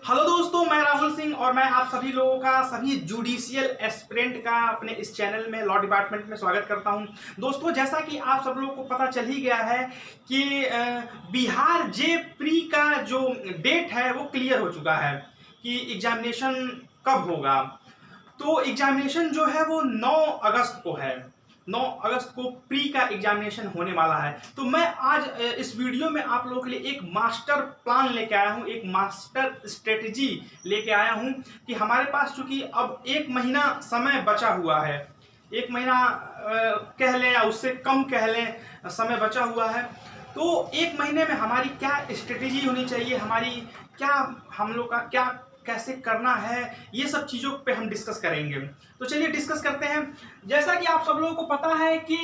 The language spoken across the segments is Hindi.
हेलो दोस्तों, मैं राहुल सिंह और मैं आप सभी लोगों का सभी जुडिशियल एस्पिरेंट का अपने इस चैनल में लॉ डिपार्टमेंट में स्वागत करता हूं। दोस्तों, जैसा कि आप सब लोगों को पता चल ही गया है कि बिहार जे प्री का जो डेट है वो क्लियर हो चुका है कि एग्जामिनेशन कब होगा। तो एग्जामिनेशन जो है वो 9 अगस्त को है। 9 अगस्त को प्री का एग्जामिनेशन होने वाला है। तो मैं आज इस वीडियो में आप लोगों के लिए एक मास्टर प्लान लेके आया हूं, एक मास्टर स्ट्रेटजी लेके आया हूं कि हमारे पास चूंकि अब 1 महीना समय बचा हुआ है, 1 महीना कह लें या उससे कम कह लें समय बचा हुआ है। तो 1 महीने में हमारी क्या स्ट्रेटजी होनी चाहिए, हमारी क्या, हम लोग का क्या कैसे करना है, ये सब चीज़ों पे हम डिस्कस करेंगे। तो चलिए डिस्कस करते हैं। जैसा कि आप सब लोगों को पता है कि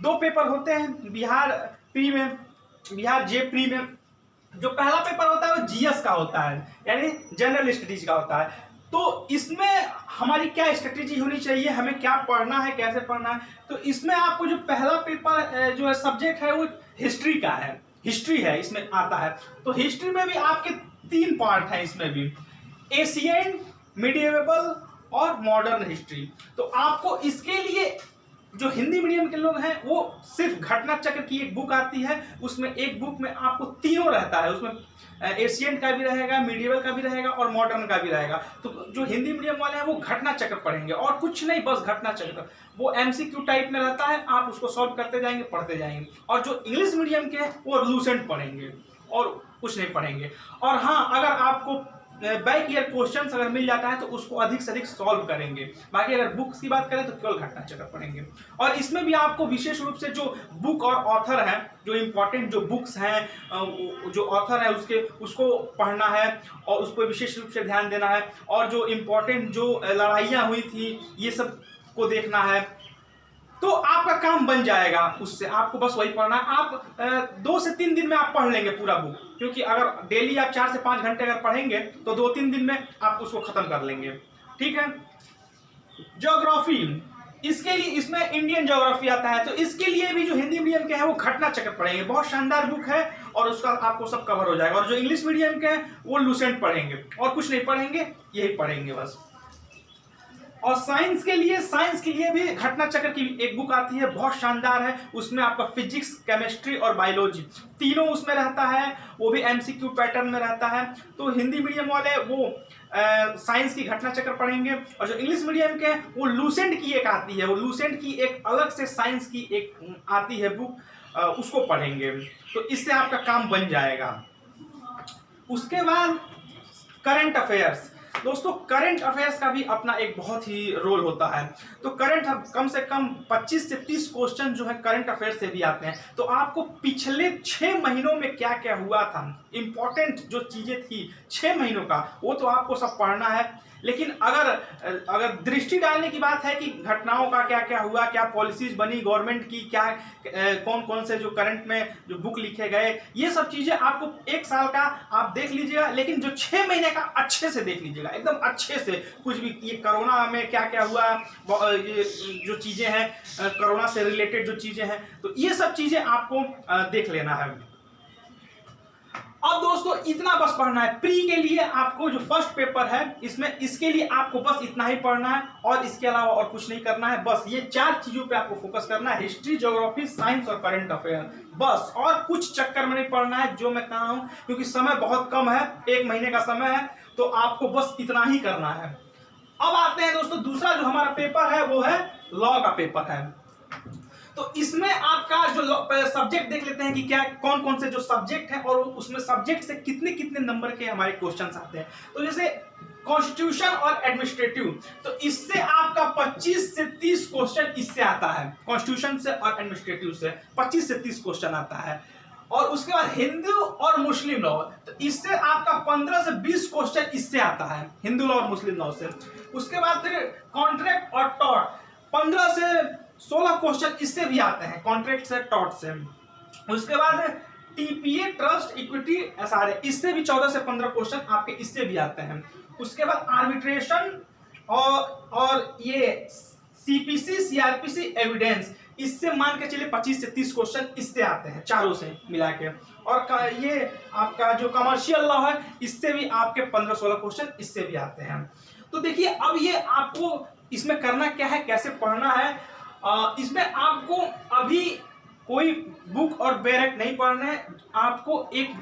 2 पेपर होते हैं बिहार प्री में, बिहार जे प्री में। जो पहला पेपर होता है वो जीएस का होता है, यानी जनरल स्टडीज का होता है। तो इसमें हमारी क्या स्ट्रेटेजी होनी चाहिए, हमें क्या पढ़ना है, कैसे पढ़ना है। तो इसमें आपको जो पहला पेपर जो है सब्जेक्ट है वो हिस्ट्री का है, हिस्ट्री है इसमें आता है। तो हिस्ट्री में भी आपके 3 पार्ट है, इसमें भी एशियंट, मिडिएवल और मॉडर्न हिस्ट्री। तो आपको इसके लिए जो हिंदी मीडियम के लोग हैं वो सिर्फ घटना चक्र की एक बुक आती है, उसमें एक बुक में आपको तीनों रहता है। उसमें एशियंट का भी रहेगा, मिडिएवल का भी रहेगा और मॉडर्न का भी रहेगा। तो जो हिंदी मीडियम वाले हैं वो घटना चक्र पढ़ेंगे और कुछ नहीं, बस घटना चक्र। वो एमसीक्यू टाइप में रहता है, आप उसको सॉल्व करते जाएंगे, पढ़ते जाएंगे। और जो इंग्लिश मीडियम के हैं वो लूसेंट पढ़ेंगे और कुछ नहीं पढ़ेंगे। और हाँ, अगर आपको बैक ईयर क्वेश्चंस अगर मिल जाता है तो उसको अधिक से अधिक सॉल्व करेंगे। बाकी अगर बुक्स की बात करें तो केवल घटना चक्र पढ़ेंगे। और इसमें भी आपको विशेष रूप से जो बुक और ऑथर है, जो इम्पोर्टेंट जो बुक्स हैं, जो ऑथर है उसको पढ़ना है और उस पर विशेष रूप से ध्यान देना है। और जो इम्पोर्टेंट जो लड़ाइयाँ हुई थी ये सब को देखना है। तो आपका काम बन जाएगा उससे, आपको बस वही पढ़ना है। आप 2 से 3 दिन में आप पढ़ लेंगे पूरा बुक, क्योंकि अगर डेली आप 4 से 5 घंटे अगर पढ़ेंगे तो 2-3 दिन में आप उसको खत्म कर लेंगे। ठीक है। ज्योग्राफी, इसके लिए इसमें इंडियन ज्योग्राफी आता है, तो इसके लिए भी जो हिंदी मीडियम के हैं वो घटना चक्र पढ़ेंगे। बहुत शानदार बुक है और उसका आपको सब कवर हो जाएगा। और जो इंग्लिश मीडियम के हैं वो लूसेंट पढ़ेंगे और कुछ नहीं पढ़ेंगे, यही पढ़ेंगे बस। और साइंस के लिए भी घटना चक्र की एक बुक आती है, बहुत शानदार है। उसमें आपका फिजिक्स, केमिस्ट्री और बायोलॉजी तीनों उसमें रहता है, वो भी एमसीक्यू पैटर्न में रहता है। तो हिंदी मीडियम वाले वो साइंस की घटना चक्र पढ़ेंगे और जो इंग्लिश मीडियम के वो लूसेंट की एक आती है, वो लूसेंट की एक अलग से साइंस की एक आती है बुक, उसको पढ़ेंगे। तो इससे आपका काम बन जाएगा। उसके बाद करंट अफेयर्स। दोस्तों, करंट अफेयर्स का भी अपना एक बहुत ही रोल होता है। तो करंट कम से कम 25 से 30 क्वेश्चन जो है करंट अफेयर्स से भी आते हैं। तो आपको पिछले 6 महीनों में क्या क्या हुआ था, इंपॉर्टेंट जो चीजें थी 6 महीनों का, वो तो आपको सब पढ़ना है। लेकिन अगर दृष्टि डालने की बात है कि घटनाओं का क्या क्या हुआ, क्या पॉलिसीज बनी गवर्नमेंट की, क्या कौन कौन से जो करंट में जो बुक लिखे गए, ये सब चीजें आपको 1 साल का आप देख लीजिएगा। लेकिन जो 6 महीने का अच्छे से देख लीजिएगा, एकदम अच्छे से। कुछ भी ये कोरोना में क्या क्या हुआ, ये जो चीजें हैं कोरोना से रिलेटेड जो चीजें हैं, तो ये सब चीजें आपको देख लेना है। अब दोस्तों इतना बस पढ़ना है। प्री के लिए आपको जो फर्स्ट पेपर है इसमें, इसके लिए आपको बस इतना ही पढ़ना है और इसके अलावा और कुछ नहीं करना है। बस ये 4 चीजों पे आपको फोकस करना है, हिस्ट्री, ज्योग्राफी, साइंस और करंट अफेयर। बस, और कुछ चक्कर में नहीं पढ़ना है जो मैं कहा हूं, क्योंकि समय बहुत कम है, 1 महीने का समय है। तो आपको बस इतना ही करना है। अब आते हैं दोस्तों, दूसरा जो हमारा पेपर है वो है लॉ का पेपर है। तो इसमें आपका जो सब्जेक्ट देख लेते हैं कि क्या कौन कौन से जो सब्जेक्ट है और उसमें सब्जेक्ट से कितने कितने नंबर के हमारे क्वेश्चंस आते हैं। तो जैसे कॉन्स्टिट्यूशन और एडमिनिस्ट्रेटिव, तो इससे आपका 25 से 30 क्वेश्चन इससे आता है। कॉन्स्टिट्यूशन से और एडमिनिस्ट्रेटिव से 25 से 30 क्वेश्चन आता है। और उसके बाद हिंदू और मुस्लिम लॉ, तो इससे आपका 15 से 20 क्वेश्चन इससे आता है, हिंदू लॉ और मुस्लिम लॉ से। उसके बाद फिर कॉन्ट्रैक्ट और टॉर्ट, 15 से 16 क्वेश्चन इससे भी आते हैं, कॉन्ट्रैक्ट से, टॉर्ट से। उसके बाद टीपीए, ट्रस्ट, इक्विटी, एसआरए, इससे भी 14 से 15 क्वेश्चन आपके इससे भी आते हैं। उसके बाद आर्बिट्रेशन और ये सीपीसी, सीआरपीसी, एविडेंस, इससे मान के चलिए 25 से 30 क्वेश्चन इससे आते हैं चारों से मिला के। और ये आपका जो कमर्शियल लॉ है इससे भी आपके 15-16 क्वेश्चन इससे भी आते हैं। तो देखिए अब ये आपको इसमें करना क्या है, कैसे पढ़ना है। इसमें आपको अभी कोई बुक और बैरक नहीं पढ़ना है, आपको एक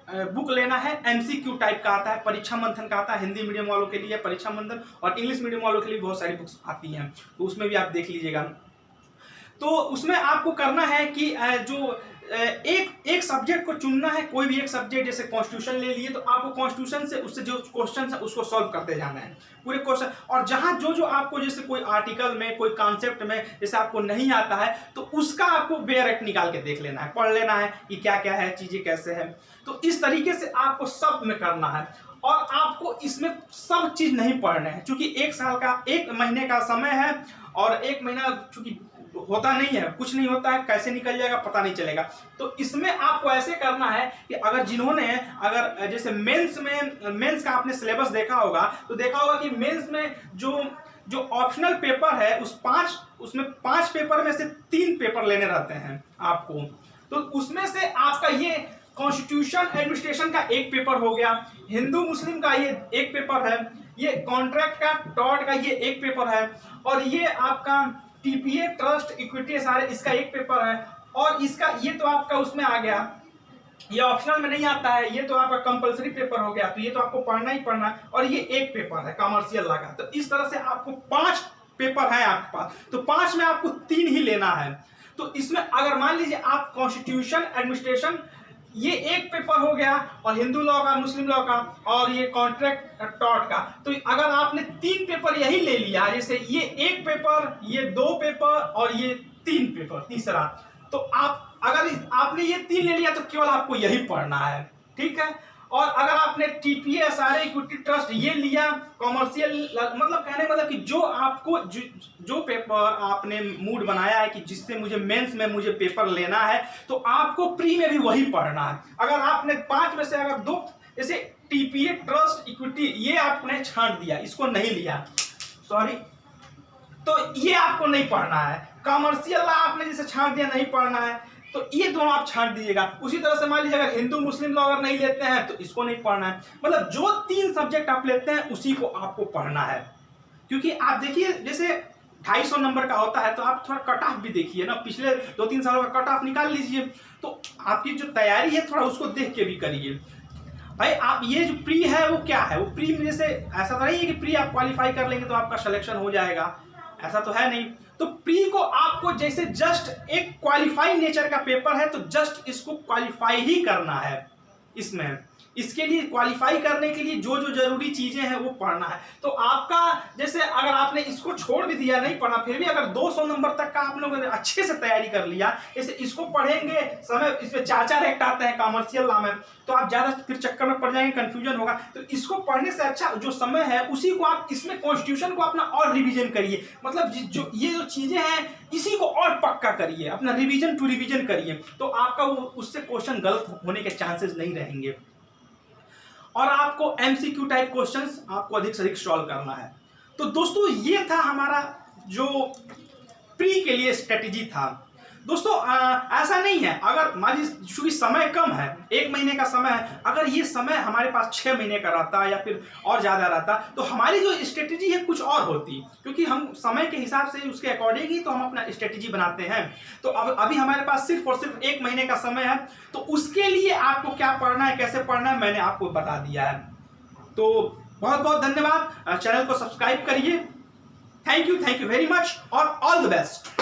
बुक लेना है, एमसीक्यू टाइप का आता है, परीक्षा मंथन का आता है, हिंदी मीडियम वालों के लिए परीक्षा मंथन और इंग्लिश मीडियम वालों के लिए बहुत सारी बुक्स आती हैं, तो उसमें भी आप देख लीजिएगा। तो उसमें आपको करना है कि जो एक सब्जेक्ट को चुनना है, कोई भी एक सब्जेक्ट, जैसे कॉन्स्टिट्यूशन ले लिए तो आपको कॉन्स्टिट्यूशन से उससे जो क्वेश्चन है उसको सॉल्व करते जाना है पूरे क्वेश्चन। और जहां जो आपको जैसे कोई आर्टिकल में कोई कॉन्सेप्ट में जैसे आपको नहीं आता है तो उसका आपको बेयरक्ट निकाल के देख लेना है, पढ़ लेना है कि क्या क्या है, चीजें कैसे है। तो इस तरीके से आपको सब में करना है और आपको इसमें सब चीज नहीं पढ़ना है, क्योंकि एक महीने का समय है और एक महीना चूंकि होता नहीं है, कुछ नहीं होता है, कैसे निकल जाएगा पता नहीं चलेगा। तो इसमें आपको ऐसे करना है कि अगर जैसे मेंस का आपने सिलेबस देखा होगा तो देखा होगा कि मेंस में जो ऑप्शनल पेपर है उसमें 5 पेपर में से 3 पेपर लेने रहते हैं आपको। तो उसमें से आपका ये कॉन्स्टिट्यूशन एडमिनिस्ट्रेशन का एक पेपर हो गया, हिंदू मुस्लिम का ये एक पेपर है, ये कॉन्ट्रैक्ट का टॉट का ये एक पेपर है, और ये आपका टीपीए ट्रस्ट इक्विटी सारे इसका एक पेपर है, और इसका ये तो आपका उसमें आ गया, ये ऑप्शनल में नहीं आता है, ये तो आपका कंपलसरी पेपर हो गया, तो ये तो आपको पढ़ना ही पढ़ना है। और ये एक पेपर है कमर्शियल लॉ का। तो इस तरह से आपको 5 पेपर है आपके पास, तो 5 में आपको 3 ही लेना है। तो इसमें अगर मान लीजिए आप कॉन्स्टिट्यूशन एडमिनिस्ट्रेशन ये एक पेपर हो गया, और हिंदू लॉ का, मुस्लिम लॉ का, और ये कॉन्ट्रैक्ट टॉट का, तो अगर आपने 3 पेपर यही ले लिया, जैसे ये एक पेपर, ये 2 पेपर और ये 3 पेपर तीसरा, तो अगर आपने ये 3 ले लिया तो केवल आपको यही पढ़ना है, ठीक है। और अगर आपने टीपीए सारे इक्विटी ट्रस्ट ये लिया कॉमर्शियल, मतलब कहने मतलब कि जो आपको जो पेपर आपने मूड बनाया है कि जिससे मुझे मेंस में मुझे पेपर लेना है, तो आपको प्री में भी वही पढ़ना है। अगर आपने 5 में से अगर 2 जैसे टीपीए ट्रस्ट इक्विटी ये आपने छांट दिया, इसको नहीं लिया, सॉरी, तो ये आपको नहीं पढ़ना है। कॉमर्शियल लॉ आपने जैसे छांट दिया, नहीं पढ़ना है, तो ये दोनों आप छांट दीजिएगा। उसी तरह से मान लीजिए अगर हिंदू मुस्लिम लॉ अगर नहीं लेते हैं तो इसको नहीं पढ़ना है। मतलब जो 3 सब्जेक्ट आप लेते हैं उसी को आपको पढ़ना है, क्योंकि आप देखिए जैसे 250 नंबर का होता है, तो आप थोड़ा कट ऑफ भी देखिए ना, पिछले 2-3 सालों का कट ऑफ निकाल लीजिए, तो आपकी जो तैयारी है थोड़ा उसको देख के भी करिए। भाई आप ये जो प्री है वो क्या है, वो प्री में जैसे ऐसा तो नहीं है कि प्री आप क्वालिफाई कर लेंगे तो आपका सिलेक्शन हो जाएगा, ऐसा तो है नहीं। तो प्री को आपको जैसे जस्ट एक क्वालिफाई नेचर का पेपर है, तो जस्ट इसको क्वालिफाई ही करना है। इसके लिए क्वालिफाई करने के लिए जो जो जरूरी चीजें हैं वो पढ़ना है। तो आपका जैसे अगर आपने इसको छोड़ भी दिया, नहीं पढ़ा, फिर भी अगर 200 नंबर तक का आप लोगों ने अच्छे से तैयारी कर लिया, जैसे इसको पढ़ेंगे समय इसमें 4-4 एक्ट आते हैं कॉमर्शियल लॉ में, तो आप ज्यादा फिर चक्कर में पड़ जाएंगे, कंफ्यूजन होगा। तो इसको पढ़ने से अच्छा जो समय है उसी को आप इसमें कॉन्स्टिट्यूशन को अपना और रिविजन करिए, मतलब जो ये जो चीजें हैं इसी को और पक्का करिए, अपना रिविजन टू रिविजन करिए, तो आपका उससे क्वेश्चन गलत होने के चांसेस नहीं रहेंगे। और आपको एमसीक्यू टाइप क्वेश्चंस आपको अधिक से अधिक सॉल्व करना है। तो दोस्तों ये था हमारा जो प्री के लिए स्ट्रेटेजी था। दोस्तों ऐसा नहीं है, अगर मान लीजिए चूंकि समय कम है, 1 महीने का समय है, अगर ये समय हमारे पास 6 महीने का रहता या फिर और ज़्यादा रहता तो हमारी जो स्ट्रेटेजी है कुछ और होती, क्योंकि हम समय के हिसाब से उसके अकॉर्डिंग ही तो हम अपना स्ट्रेटेजी बनाते हैं। तो अभी हमारे पास सिर्फ और सिर्फ 1 महीने का समय है, तो उसके लिए आपको क्या पढ़ना है, कैसे पढ़ना है, मैंने आपको बता दिया है। तो बहुत बहुत धन्यवाद, चैनल को सब्सक्राइब करिए। थैंक यू वेरी मच और ऑल द बेस्ट।